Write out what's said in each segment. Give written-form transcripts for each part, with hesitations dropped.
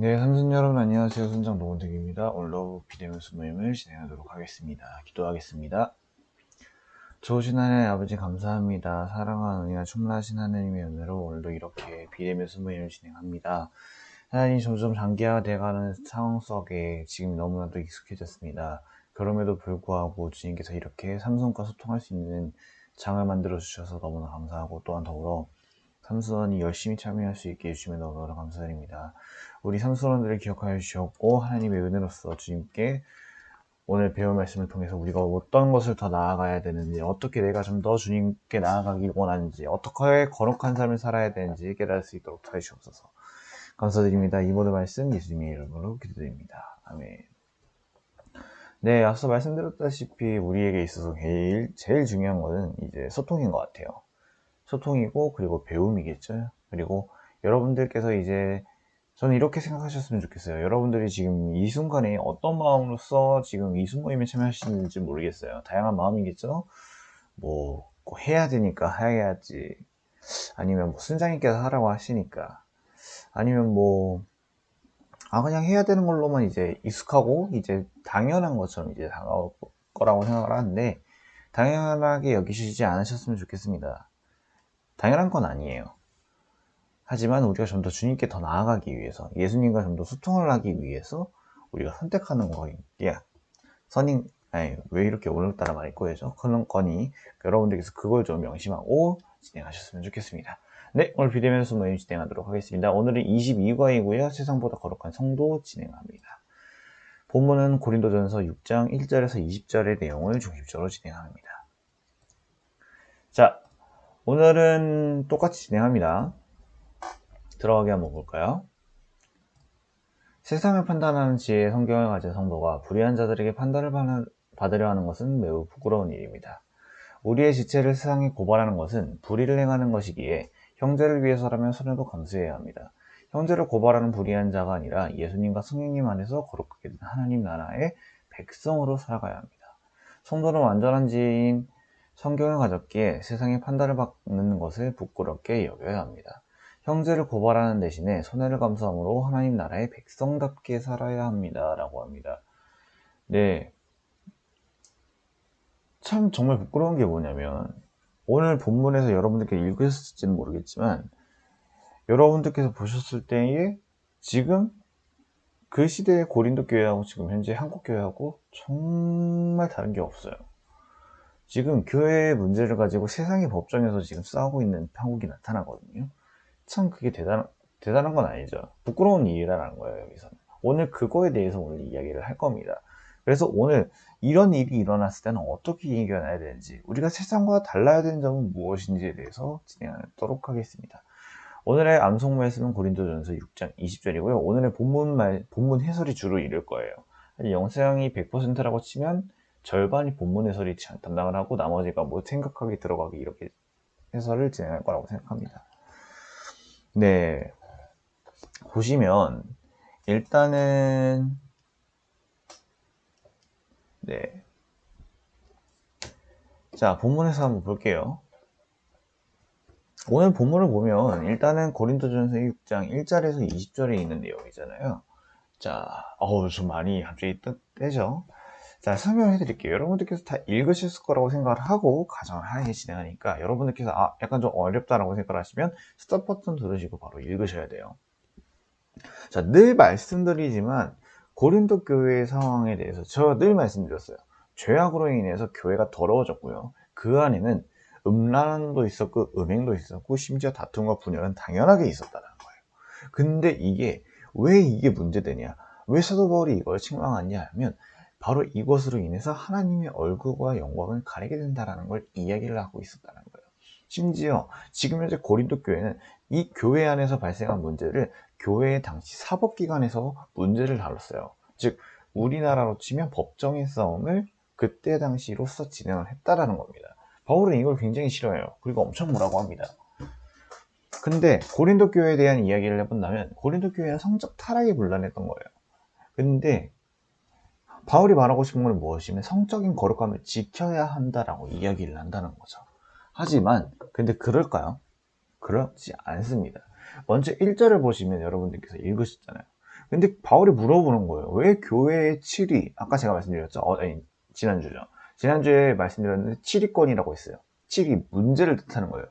네, 삼촌 여러분 안녕하세요. 순장 노원택입니다. 오늘도 비대면수 모임을 진행하도록 하겠습니다. 기도하겠습니다. 좋으신 하나님 아버지 감사합니다. 사랑하는 은혜가 충만하신 하나님의 은혜로 오늘도 이렇게 비대면수 모임을 진행합니다. 하나님 점점 장기화돼가는 상황 속에 지금 너무나도 익숙해졌습니다. 그럼에도 불구하고 주님께서 이렇게 삼손과 소통할 수 있는 장을 만들어 주셔서 너무나 감사하고 또한 더불어 삼수원이 열심히 참여할 수 있게 해주시면 너무나 감사드립니다. 우리 삼수원들을 기억하여 주셨고 하나님의 은혜로서 주님께 오늘 배운 말씀을 통해서 우리가 어떤 것을 더 나아가야 되는지, 어떻게 내가 좀 더 주님께 나아가길 원하는지, 어떻게 거룩한 삶을 살아야 되는지 깨달을 수 있도록 하여 주옵소서. 감사드립니다. 이 모든 말씀 예수님의 이름으로 기도드립니다. 아멘. 네, 앞서 말씀드렸다시피 우리에게 있어서 제일 중요한 것은 이제 소통인 것 같아요. 소통이고 그리고 배움이겠죠. 그리고 여러분들께서 이제 저는 이렇게 생각하셨으면 좋겠어요. 여러분들이 지금 이 순간에 어떤 마음으로서 지금 이 순모임에 참여하시는지 모르겠어요. 다양한 마음이겠죠. 꼭 해야 되니까 해야지, 아니면 순장님께서 하라고 하시니까, 아니면 그냥 해야 되는 걸로만 이제 익숙하고 이제 당연한 것처럼 이제 다가올 거라고 생각을 하는데, 당연하게 여기시지 않으셨으면 좋겠습니다. 당연한 건 아니에요. 하지만 우리가 좀 더 주님께 더 나아가기 위해서, 예수님과 좀 더 소통을 하기 위해서 우리가 선택하는 거기에 왜 이렇게 오늘따라 말이 꼬여져? 그런 거니 여러분들께서 그걸 좀 명심하고 진행하셨으면 좋겠습니다. 네, 오늘 비대면수 모임 진행하도록 하겠습니다. 오늘은 22과이고요. 세상보다 거룩한 성도 진행합니다. 본문은 고린도전서 6장 1절에서 20절의 내용을 중심적으로 진행합니다. 자, 오늘은 똑같이 진행합니다. 들어가게 한번 볼까요? 세상을 판단하는 지혜의 성경을 가진 성도가 불의한 자들에게 판단을 받으려 하는 것은 매우 부끄러운 일입니다. 우리의 지체를 세상에 고발하는 것은 불의를 행하는 것이기에 형제를 위해서라면 손해도 감수해야 합니다. 형제를 고발하는 불의한 자가 아니라 예수님과 성령님 안에서 거룩하게 된 하나님 나라의 백성으로 살아가야 합니다. 성도는 완전한 지혜인 성경을 가졌기에 세상의 판단을 받는 것을 부끄럽게 여겨야 합니다. 형제를 고발하는 대신에 손해를 감수함으로 하나님 나라의 백성답게 살아야 합니다. 라고 합니다. 네. 참 정말 부끄러운 게 뭐냐면, 오늘 본문에서 여러분들께 읽으셨을지는 모르겠지만, 여러분들께서 보셨을 때에 지금 그 시대의 고린도 교회하고 지금 현재 한국 교회하고 정말 다른 게 없어요. 지금 교회의 문제를 가지고 세상의 법정에서 지금 싸우고 있는 한국이 나타나거든요. 참 그게 대단한 건 아니죠. 부끄러운 일이라는 거예요, 여기서는. 오늘 그거에 대해서 오늘 이야기를 할 겁니다. 그래서 오늘 이런 일이 일어났을 때는 어떻게 이겨내야 되는지, 우리가 세상과 달라야 되는 점은 무엇인지에 대해서 진행하도록 하겠습니다. 오늘의 암송 말씀은 고린도전서 6장 20절이고요. 오늘의 본문 해설이 주로 이럴 거예요. 영상이 100%라고 치면 절반이 본문 해설이 담당을 하고 나머지가 생각하기 들어가기 이렇게 해설을 진행할 거라고 생각합니다. 네, 보시면 일단은 네, 자 본문에서 한번 볼게요. 오늘 본문을 보면 일단은 고린도전서 6장 1절에서 20절에 있는 내용이잖아요. 자, 좀 많이 갑자기 떼죠. 자, 설명을 해드릴게요. 여러분들께서 다 읽으셨을 거라고 생각을 하고 가정을 하게 진행하니까 여러분들께서 약간 좀 어렵다라고 생각을 하시면 스톱 버튼 누르시고 바로 읽으셔야 돼요. 자, 늘 말씀드리지만 고린도 교회의 상황에 대해서 제가 늘 말씀드렸어요. 죄악으로 인해서 교회가 더러워졌고요. 그 안에는 음란도 있었고 음행도 있었고 심지어 다툼과 분열은 당연하게 있었다는 거예요. 근데 왜 이게 문제되냐? 왜 사도 바울이 이걸 책망하냐 하면 바로 이것으로 인해서 하나님의 얼굴과 영광을 가리게 된다는 걸 이야기를 하고 있었다는 거예요. 심지어 지금 현재 고린도 교회는 이 교회 안에서 발생한 문제를 교회의 당시 사법기관에서 문제를 다뤘어요. 즉 우리나라로 치면 법정의 싸움을 그때 당시로서 진행을 했다라는 겁니다. 바울은 이걸 굉장히 싫어해요. 그리고 엄청 뭐라고 합니다. 근데 고린도 교회에 대한 이야기를 해본다면 고린도 교회는 성적 타락이 불란했던 거예요. 근데 바울이 말하고 싶은 건 무엇이면 성적인 거룩함을 지켜야 한다라고 이야기를 한다는 거죠. 하지만 근데 그럴까요? 그렇지 않습니다. 먼저 1절을 보시면 여러분들께서 읽으셨잖아요. 근데 바울이 물어보는 거예요. 왜 교회의 7위, 아까 제가 말씀드렸죠. 아니, 지난주죠. 지난주에 말씀드렸는데 7위권이라고 했어요. 7위, 문제를 뜻하는 거예요.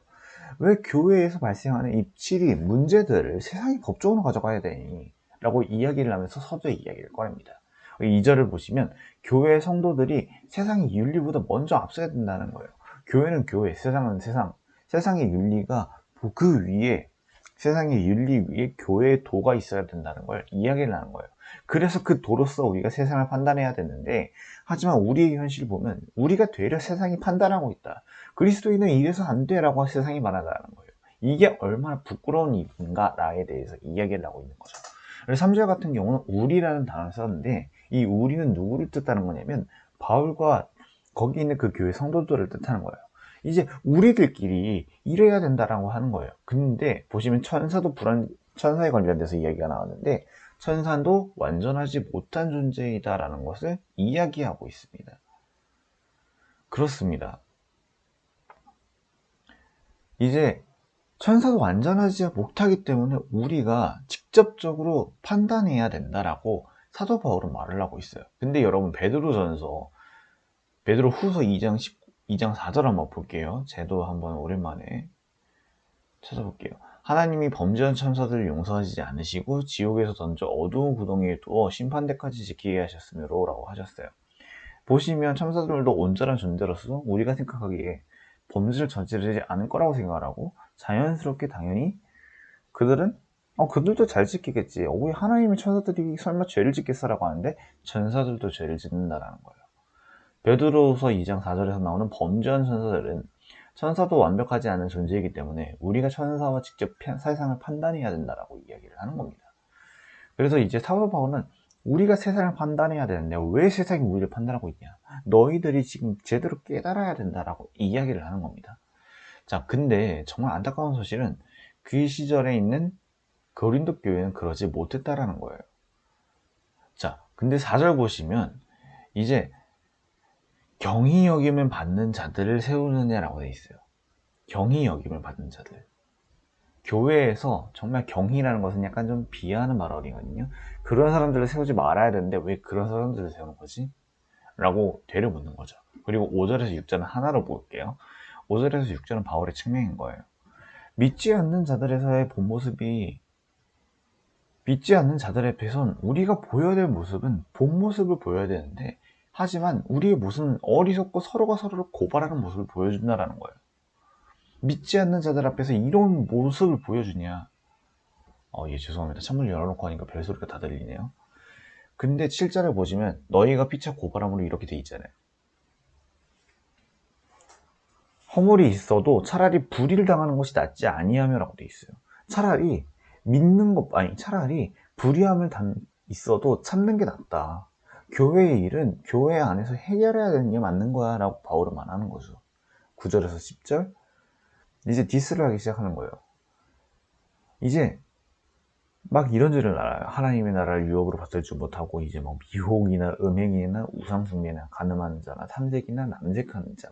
왜 교회에서 발생하는 이 7위, 문제들을 세상이 법적으로 가져가야 되니? 라고 이야기를 하면서 서두에 이야기를 꺼냅니다. 2절을 보시면 교회 성도들이 세상의 윤리보다 먼저 앞서야 된다는 거예요. 교회는 교회, 세상은 세상. 세상의 윤리가 그 위에, 세상의 윤리 위에 교회의 도가 있어야 된다는 걸 이야기를 하는 거예요. 그래서 그 도로서 우리가 세상을 판단해야 되는데, 하지만 우리의 현실을 보면 우리가 되려 세상이 판단하고 있다. 그리스도인은 이래서 안 돼라고 세상이 말한다는 거예요. 이게 얼마나 부끄러운 일인가에 대해서 이야기를 하고 있는 거죠. 그래서 3절 같은 경우는 우리라는 단어를 썼는데, 이 우리는 누구를 뜻하는 거냐면 바울과 거기 있는 그 교회 성도들을 뜻하는 거예요. 이제 우리들끼리 이래야 된다라고 하는 거예요. 근데 보시면 천사에 관련돼서 이야기가 나왔는데, 천사도 완전하지 못한 존재이다라는 것을 이야기하고 있습니다. 그렇습니다. 이제 천사도 완전하지 못하기 때문에 우리가 직접적으로 판단해야 된다라고 사도 바울은 말을 하고 있어요. 근데 여러분, 베드로후서 2장 2장 4절 한번 볼게요. 제도 한번 오랜만에 찾아볼게요. 하나님이 범죄한 천사들을 용서하지 않으시고 지옥에서 던져 어두운 구덩이에 두어 심판대까지 지키게 하셨으므로 라고 하셨어요. 보시면 천사들도 온전한 존재로서 우리가 생각하기에 범죄를 저지르지 않을 거라고 생각을 하고, 자연스럽게 당연히 그들도 잘 지키겠지. 왜 하나님의 천사들이 설마 죄를 짓겠어라고 하는데 천사들도 죄를 짓는다라는 거예요. 베드로후서 2장 4절에서 나오는 범죄한 천사들은 천사도 완벽하지 않은 존재이기 때문에 우리가 천사와 직접 세상을 판단해야 된다라고 이야기를 하는 겁니다. 그래서 이제 사도 바울은 우리가 세상을 판단해야 되는데 왜 세상이 우리를 판단하고 있냐, 너희들이 지금 제대로 깨달아야 된다라고 이야기를 하는 겁니다. 자, 근데 정말 안타까운 소식은 그 시절에 있는 고린도 교회는 그러지 못했다라는 거예요. 자, 근데 4절 보시면 이제 경히 여김을 받는 자들을 세우느냐라고 돼 있어요. 경히 여김을 받는 자들. 교회에서 정말 경희라는 것은 약간 좀 비하하는 발언이거든요. 그런 사람들을 세우지 말아야 되는데 왜 그런 사람들을 세우는 거지? 라고 되려묻는 거죠. 그리고 5절에서 6절은 하나로 볼게요. 5절에서 6절은 바울의 측면인 거예요. 믿지 않는 자들에서의 본 모습이, 믿지 않는 자들 앞에선 우리가 보여야 될 모습은 본 모습을 보여야 되는데, 하지만 우리의 모습은 어리석고 서로가 서로를 고발하는 모습을 보여준다라는 거예요. 믿지 않는 자들 앞에서 이런 모습을 보여주냐. 예, 죄송합니다. 창문 열어놓고 하니까 별소리가 다 들리네요. 근데 7절을 보시면 너희가 피차 고발함으로 이렇게 돼 있잖아요. 허물이 있어도 차라리 불의를 당하는 것이 낫지 아니하며라고 돼 있어요. 차라리 차라리 불의함을 있어도 참는 게 낫다. 교회의 일은 교회 안에서 해결해야 되는 게 맞는 거야 라고 바울은 말하는 거죠. 9절에서 10절 이제 디스를 하기 시작하는 거예요. 이제 막 이런저런 알아요. 하나님의 나라를 유업으로 받들지 못하고 이제 뭐 미혹이나 음행이나 우상숭배나 가늠하는 자나 탐색이나 남색하는 자,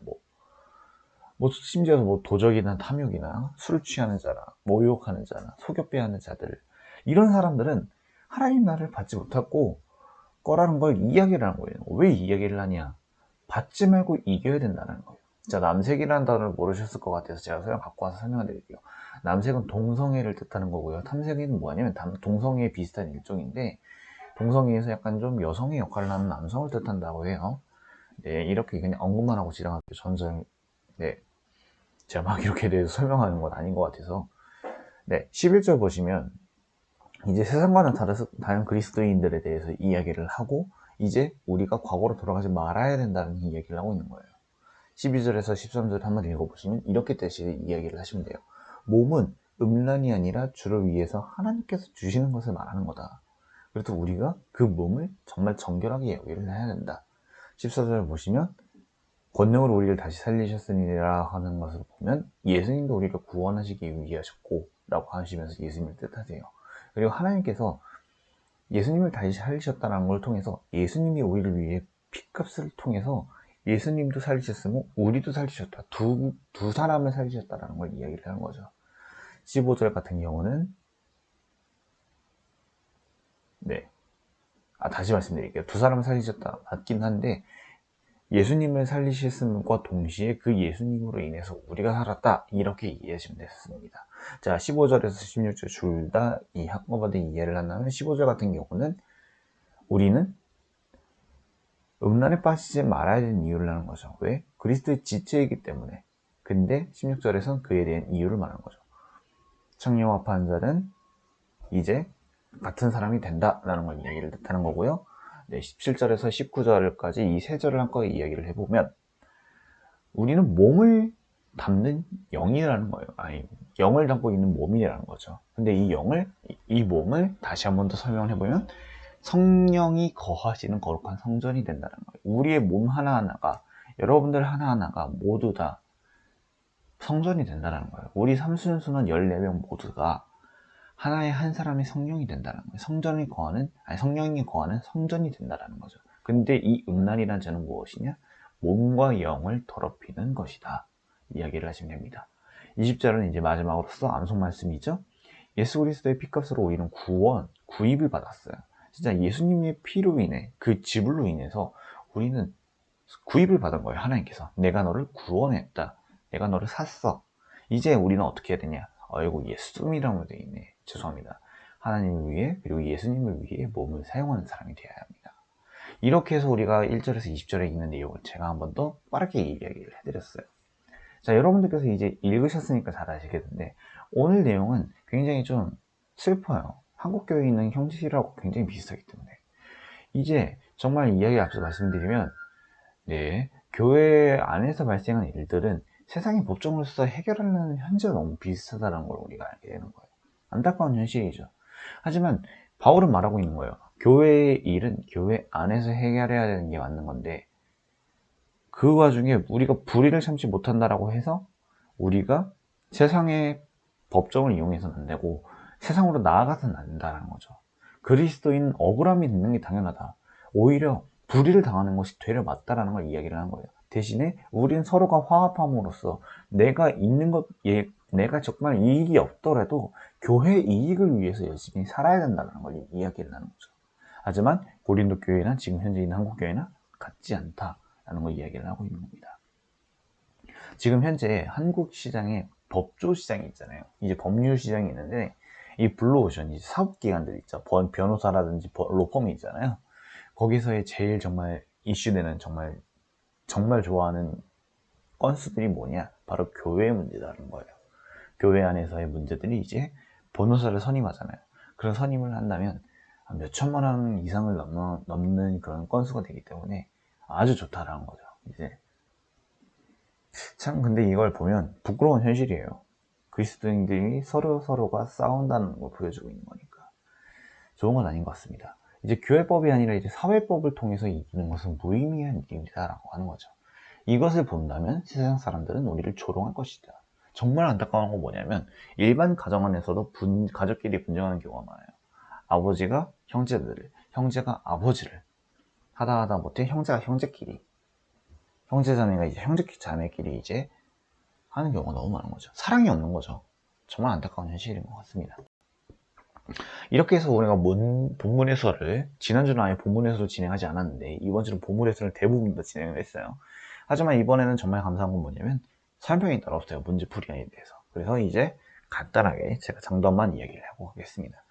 심지어 도적이나 탐욕이나 술 취하는 자나 모욕하는 자나 소겹배하는 자들, 이런 사람들은 하나님 나라를 받지 못하고 거라는 걸 이야기를 하는 거예요. 왜 이야기를 하냐? 받지 말고 이겨야 된다는 거예요. 자, 남색이라는 단어를 모르셨을 것 같아서 제가 갖고 와서 설명해 드릴게요. 남색은 동성애를 뜻하는 거고요. 탐색은 뭐냐면 동성애 비슷한 일종인데, 동성애에서 약간 좀 여성의 역할을 하는 남성을 뜻한다고 해요. 네, 이렇게 그냥 언급만 하고 지나갈게요. 네, 제가 막 이렇게 대해서 설명하는 건 아닌 것 같아서. 네, 11절 보시면 이제 세상과는 다른 그리스도인들에 대해서 이야기를 하고, 이제 우리가 과거로 돌아가지 말아야 된다는 이야기를 하고 있는 거예요. 12절에서 13절 한번 읽어보시면 이렇게 다시 이야기를 하시면 돼요. 몸은 음란이 아니라 주를 위해서 하나님께서 주시는 것을 말하는 거다. 그래서 우리가 그 몸을 정말 정결하게 여기를 해야 된다. 14절 보시면 권능으로 우리를 다시 살리셨으니라 하는 것을 보면 예수님도 우리를 구원하시기 위하셨고 라고 하시면서 예수님을 뜻하세요. 그리고 하나님께서 예수님을 다시 살리셨다는 걸 통해서 예수님이 우리를 위해 피값을 통해서 예수님도 살리셨으며 우리도 살리셨다. 두 사람을 살리셨다는 걸 이야기를 하는 거죠. 15절 같은 경우는 다시 말씀드릴게요. 두 사람을 살리셨다 맞긴 한데, 예수님을 살리셨음과 동시에 그 예수님으로 인해서 우리가 살았다, 이렇게 이해하시면 됐습니다. 자, 15절에서 16절 둘 다 이 한꺼번에 이해를 한다면, 15절 같은 경우는 우리는 음란에 빠지지 말아야 되는 이유를 하는 거죠. 왜? 그리스도의 지체이기 때문에. 근데 16절에서는 그에 대한 이유를 말하는 거죠. 청렴합한 자는 이제 같은 사람이 된다라는 걸 이야기를 하는 거고요. 네, 17절에서 19절까지 이 세 절을 한꺼번에 이야기를 해보면, 우리는 몸을 담는 영이라는 거예요. 영을 담고 있는 몸이라는 거죠. 근데 이 몸을 다시 한 번 더 설명을 해보면, 성령이 거하시는 거룩한 성전이 된다는 거예요. 우리의 몸 하나하나가, 여러분들 하나하나가 모두 다 성전이 된다는 거예요. 우리 삼순수는 14명 모두가 하나의 한 사람의 성령이 된다는 거예요. 성령이 거하는 성전이 된다는 거죠. 근데 이 음란이라는 죄는 무엇이냐? 몸과 영을 더럽히는 것이다, 이야기를 하시면 됩니다. 20절은 이제 마지막으로서 암송 말씀이죠. 예수 그리스도의 피값으로 우리는 구입을 받았어요. 진짜 예수님의 피로 인해, 그 지불로 인해서 우리는 구입을 받은 거예요. 하나님께서 내가 너를 구원했다, 내가 너를 샀어. 이제 우리는 어떻게 해야 되냐? 아이고, 예수님이라고 되어 있네. 죄송합니다. 하나님을 위해, 그리고 예수님을 위해 몸을 사용하는 사람이 되어야 합니다. 이렇게 해서 우리가 1절에서 20절에 있는 내용을 제가 한 번 더 빠르게 이야기를 해드렸어요. 자, 여러분들께서 이제 읽으셨으니까 잘 아시겠는데, 오늘 내용은 굉장히 좀 슬퍼요. 한국교회에 있는 형제들하고 굉장히 비슷하기 때문에. 이제 정말 이야기 앞서 말씀드리면, 네, 교회 안에서 발생하는 일들은 세상의 법정으로서 해결하는 현재와 너무 비슷하다는 걸 우리가 알게 되는 거예요. 안타까운 현실이죠. 하지만 바울은 말하고 있는 거예요. 교회의 일은 교회 안에서 해결해야 되는 게 맞는 건데, 그 와중에 우리가 불의를 참지 못한다라고 해서 우리가 세상의 법정을 이용해서는 안 되고 세상으로 나아가서는 안 된다는 거죠. 그리스도인 억울함이 있는 게 당연하다. 오히려 불의를 당하는 것이 되려 맞다라는 걸 이야기를 하는 거예요. 대신에 우리는 서로가 화합함으로써 내가 내가 정말 이익이 없더라도 교회 이익을 위해서 열심히 살아야 된다는 걸 이야기를 하는 거죠. 하지만 고린도 교회나 지금 현재 있는 한국 교회나 같지 않다라는 걸 이야기를 하고 있는 겁니다. 지금 현재 한국 시장에 법조 시장이 있잖아요. 이제 법률 시장이 있는데, 이 블루오션, 이제 사업기관들 있죠. 변호사라든지 로펌이 있잖아요. 거기서의 제일 정말 이슈되는, 정말 좋아하는 건수들이 뭐냐? 바로 교회 문제라는 거예요. 교회 안에서의 문제들이 이제 변호사를 선임하잖아요. 그런 선임을 한다면 몇 천만 원 이상을 넘는 그런 건수가 되기 때문에 아주 좋다라는 거죠. 이제 참, 근데 이걸 보면 부끄러운 현실이에요. 그리스도인들이 서로가 싸운다는 걸 보여주고 있는 거니까 좋은 건 아닌 것 같습니다. 이제 교회법이 아니라 이제 사회법을 통해서 이기는 것은 무의미한 일이다라고 하는 거죠. 이것을 본다면 세상 사람들은 우리를 조롱할 것이다. 정말 안타까운 건 뭐냐면, 일반 가정 안에서도 가족끼리 분쟁하는 경우가 많아요. 아버지가 형제들을, 형제가 아버지를 하다 못해 형제가 형제끼리, 형제자매가 이제 형제자매끼리 이제 하는 경우가 너무 많은 거죠. 사랑이 없는 거죠. 정말 안타까운 현실인 것 같습니다. 이렇게 해서 우리가 본문 해설을, 지난주는 아예 본문 해설을 진행하지 않았는데 이번 주는 본문 해설을 대부분 다 진행을 했어요. 하지만 이번에는 정말 감사한 건 뭐냐면 설명이 따로 없어요. 문제풀이에 대해서. 그래서 이제 간단하게 제가 장단만 이야기를 하고 가겠습니다.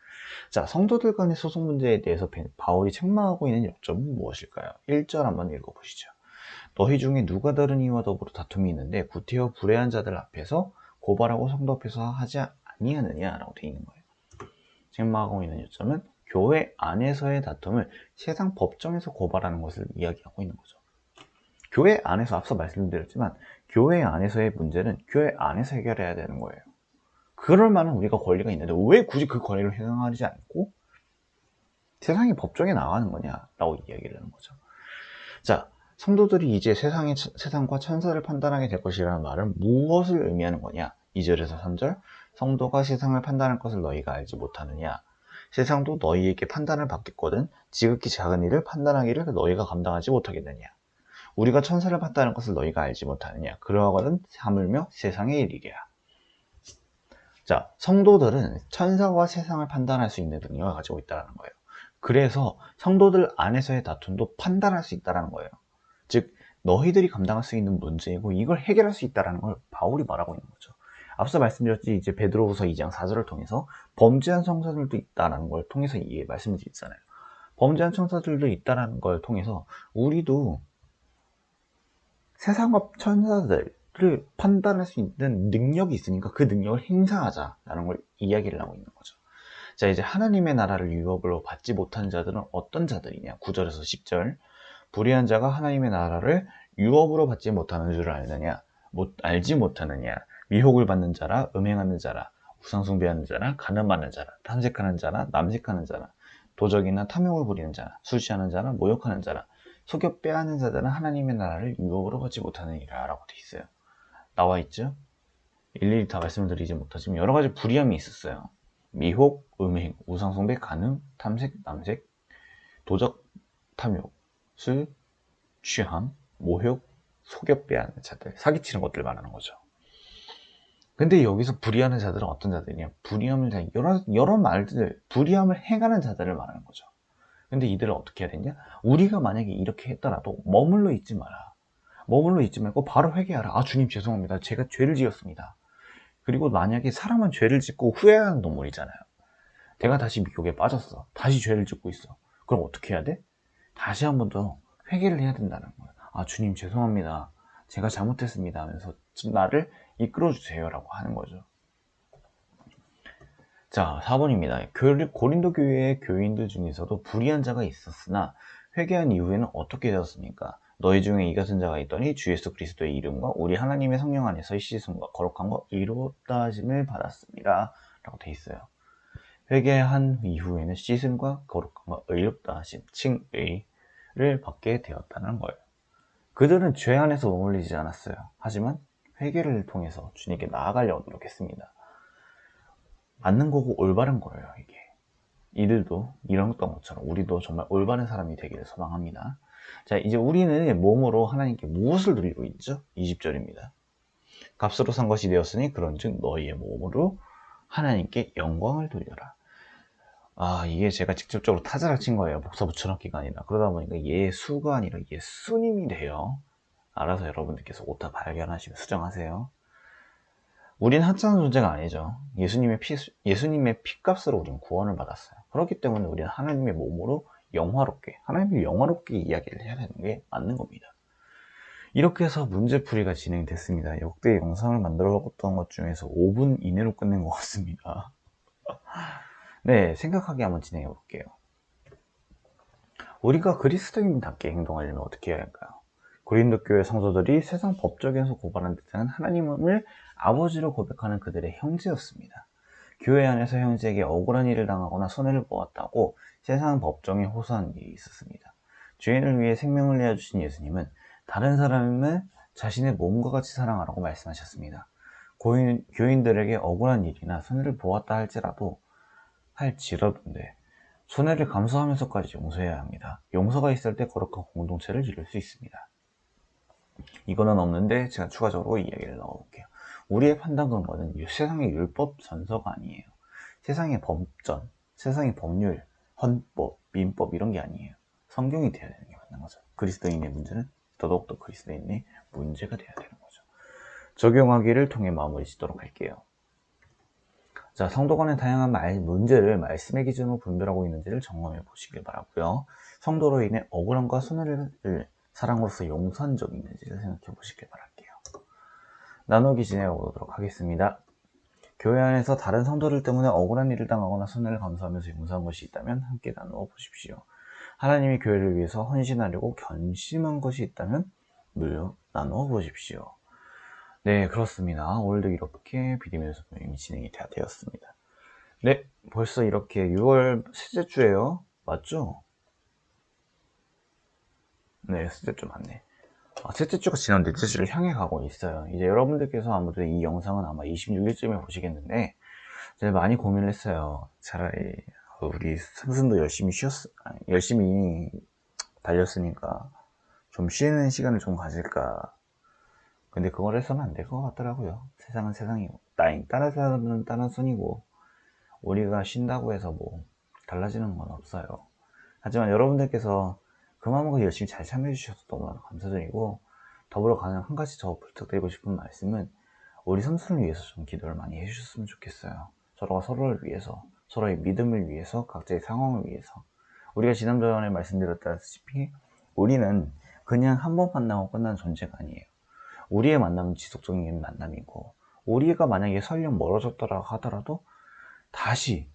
자, 성도들 간의 소송 문제에 대해서 바울이 책망하고 있는 요점은 무엇일까요? 1절 한번 읽어보시죠. 너희 중에 누가 다른 이와 더불어 다툼이 있는데 구태여 불의한 자들 앞에서 고발하고 성도 앞에서 하지 아니하느냐라고 되어 있는 거예요. 책망하고 있는 요점은 교회 안에서의 다툼을 세상 법정에서 고발하는 것을 이야기하고 있는 거죠. 교회 안에서, 앞서 말씀드렸지만 교회 안에서의 문제는 교회 안에서 해결해야 되는 거예요. 그럴 만한 우리가 권리가 있는데 왜 굳이 그 권리를 행하지 않고 세상의 법정에 나가는 거냐라고 이야기를 하는 거죠. 자, 성도들이 이제 세상과 천사를 판단하게 될 것이라는 말은 무엇을 의미하는 거냐? 2절에서 3절, 성도가 세상을 판단할 것을 너희가 알지 못하느냐? 세상도 너희에게 판단을 받겠거든 지극히 작은 일을 판단하기를 너희가 감당하지 못하겠느냐? 우리가 천사를 판단할 것을 너희가 알지 못하느냐? 그러하거든 하물며 세상의 일이랴. 자, 성도들은 천사와 세상을 판단할 수 있는 능력을 가지고 있다는 거예요. 그래서 성도들 안에서의 다툼도 판단할 수 있다는 거예요. 즉 너희들이 감당할 수 있는 문제이고 이걸 해결할 수 있다는 걸 바울이 말하고 있는 거죠. 앞서 말씀드렸지 이제 베드로후서 2장 4절을 통해서 범죄한 성도들도 있다는 걸 통해서 말씀을 드렸잖아요. 범죄한 천사들도 있다는 걸 통해서 우리도 세상업 천사들을 판단할 수 있는 능력이 있으니까 그 능력을 행사하자라는 걸 이야기를 하고 있는 거죠. 자, 이제 하나님의 나라를 유업으로 받지 못한 자들은 어떤 자들이냐? 9절에서 10절. 불의한 자가 하나님의 나라를 유업으로 받지 못하는 줄 알느냐? 알지 못하느냐? 미혹을 받는 자라, 음행하는 자라, 우상숭배하는 자라, 간음하는 자라, 탐색하는 자라, 남색하는 자라, 도적이나 탐욕을 부리는 자라, 술취하는 자라, 모욕하는 자라, 속여 빼앗는 자들은 하나님의 나라를 유업으로 받지 못하느니라 라고 돼 있어요. 나와 있죠? 일일이 다 말씀을 드리지 못하지만 여러 가지 불의함이 있었어요. 미혹, 음행, 우상숭배, 간음, 탐색, 남색, 도적, 탐욕, 술, 취함, 모욕, 속여 빼앗는 자들, 사기치는 것들 말하는 거죠. 근데 여기서 불의하는 자들은 어떤 자들이냐? 불의함을 여러 말들, 불의함을 행하는 자들을 말하는 거죠. 근데 이들은 어떻게 해야 되냐? 우리가 만약에 이렇게 했더라도 머물러 있지 마라. 머물러 있지 말고 바로 회개하라. 아, 주님 죄송합니다. 제가 죄를 지었습니다. 그리고 만약에 사람은 죄를 짓고 후회하는 동물이잖아요. 내가 다시 미혹에 빠졌어. 다시 죄를 짓고 있어. 그럼 어떻게 해야 돼? 다시 한 번 더 회개를 해야 된다는 거예요. 아, 주님 죄송합니다. 제가 잘못했습니다 하면서 나를 이끌어 주세요라고 하는 거죠. 자, 4번입니다. 고린도 교회의 교인들 중에서도 불의한 자가 있었으나 회개한 이후에는 어떻게 되었습니까? 너희 중에 이 같은 자가 있더니 주 예수 그리스도의 이름과 우리 하나님의 성령 안에서의 씻음과 거룩함과 의롭다 하심을 받았습니다 라고 돼 있어요. 회개한 이후에는 씻음과 거룩함과 의롭다 하심, 칭의를 받게 되었다는 거예요. 그들은 죄 안에서 머물리지 않았어요. 하지만 회개를 통해서 주님께 나아가려고 노력했습니다. 맞는 거고 올바른 거예요, 이게. 이들도 이랬던 것처럼 우리도 정말 올바른 사람이 되기를 소망합니다. 자, 이제 우리는 몸으로 하나님께 무엇을 드리고 있죠? 20절입니다. 값으로 산 것이 되었으니 그런즉 너희의 몸으로 하나님께 영광을 돌려라. 아, 이게 제가 직접적으로 타자를 친 거예요. 복사 붙여넣기가 아니라. 그러다 보니까 예수가 아니라 예수님이 돼요. 알아서 여러분들께서 오타 발견하시면 수정하세요. 우린 하찮은 존재가 아니죠. 예수님의 피값으로 우리는 구원을 받았어요. 그렇기 때문에 우리는 하나님의 몸으로 영화롭게, 하나님을 영화롭게 이야기를 해야 되는 게 맞는 겁니다. 이렇게 해서 문제풀이가 진행됐습니다. 역대 영상을 만들어 봤던 것 중에서 5분 이내로 끝낸 것 같습니다. 네, 생각하게 한번 진행해 볼게요. 우리가 그리스도인답게 행동하려면 어떻게 해야 할까요? 고린도 교회 성도들이 세상 법정에서 고발한 듯한 하나님을 아버지로 고백하는 그들의 형제였습니다. 교회 안에서 형제에게 억울한 일을 당하거나 손해를 보았다고 세상 법정에 호소한 일이 있었습니다. 죄인을 위해 생명을 내어주신 예수님은 다른 사람을 자신의 몸과 같이 사랑하라고 말씀하셨습니다. 교인들에게 억울한 일이나 손해를 보았다 할지라도인데 손해를 감수하면서까지 용서해야 합니다. 용서가 있을 때 거룩한 공동체를 이룰 수 있습니다. 이거는 없는데 제가 추가적으로 이야기를 넣어볼게요. 우리의 판단 근거는 세상의 율법 전서가 아니에요. 세상의 법전, 세상의 법률, 헌법, 민법 이런 게 아니에요. 성경이 돼야 되는 게 맞는 거죠. 그리스도인의 문제는 더더욱더 그리스도인의 문제가 돼야 되는 거죠. 적용하기를 통해 마무리 짓도록 할게요. 자, 성도 간의 다양한 문제를 말씀의 기준으로 분별하고 있는지를 점검해 보시길 바라고요. 성도로 인해 억울함과 손해를 사랑으로서 용서한 적이 있는지를 생각해 보시길 바랄게요. 나누기 진행해 보도록 하겠습니다. 교회 안에서 다른 성도들 때문에 억울한 일을 당하거나 손해를 감수하면서 용서한 것이 있다면 함께 나누어 보십시오. 하나님이 교회를 위해서 헌신하려고 결심한 것이 있다면 물론 나누어 보십시오. 네, 그렇습니다. 오늘도 이렇게 비대면 수업이 진행이 되었습니다. 네, 벌써 이렇게 6월 셋째 주예요. 맞죠? 네, 셋째 주 맞네. 셋째 주가 지난 넷째 주를 향해 가고 있어요. 이제 여러분들께서 아무래도 이 영상은 아마 26일쯤에 보시겠는데 제가 많이 고민을 했어요. 차라리 우리 삼순도 열심히 달렸으니까 좀 쉬는 시간을 좀 가질까. 근데 그걸 해서는 안 될 것 같더라고요. 세상은 세상이고 다른 사람은 다른 손이고 우리가 쉰다고 해서 뭐 달라지는 건 없어요. 하지만 여러분들께서 그마음먹고 열심히 잘 참여해 주셔서 너무나 감사드리고, 더불어 가장 한 가지 더 부탁드리고 싶은 말씀은 우리 선수를 위해서 좀 기도를 많이 해주셨으면 좋겠어요. 서로가 서로를 위해서, 서로의 믿음을 위해서, 각자의 상황을 위해서. 우리가 지난번에 말씀드렸다시피 우리는 그냥 한 번 만나고 끝나는 존재가 아니에요. 우리의 만남은 지속적인 만남이고, 우리가 만약에 설령 멀어졌더라 하더라도 다시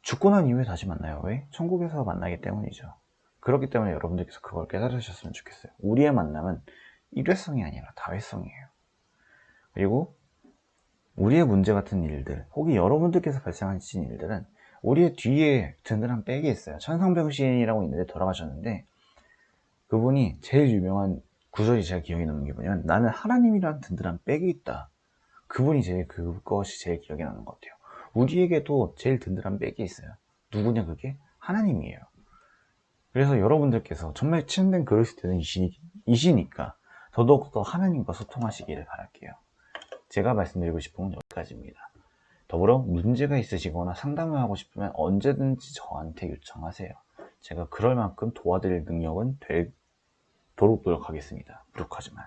죽고 난 이후에 다시 만나요. 왜? 천국에서 만나기 때문이죠. 그렇기 때문에 여러분들께서 그걸 깨달으셨으면 좋겠어요. 우리의 만남은 일회성이 아니라 다회성이에요. 그리고 우리의 문제 같은 일들, 혹은 여러분들께서 발생하신 일들은 우리의 뒤에 든든한 백이 있어요. 천상병 시인이라고 있는데 돌아가셨는데, 그분이 제일 유명한 구절이 제가 기억에 남는 게 뭐냐면, 나는 하나님이라는 든든한 백이 있다. 그것이 제일 기억에 남는 것 같아요. 우리에게도 제일 든든한 백이 있어요. 누구냐? 그게 하나님이에요. 그래서 여러분들께서 정말 참된 그리스도 되는 이시니까 더더욱더 하나님과 소통하시기를 바랄게요. 제가 말씀드리고 싶은 건 여기까지입니다. 더불어 문제가 있으시거나 상담을 하고 싶으면 언제든지 저한테 요청하세요. 제가 그럴 만큼 도와드릴 능력은 되도록 노력하겠습니다. 부족하지만.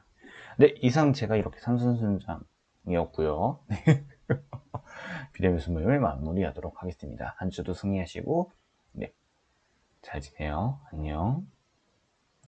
네, 이상 제가 이렇게 삼순순장이었고요. 비대면 모임을 마무리하도록 하겠습니다. 한 주도 승리하시고, 네, 잘 지내요. 안녕.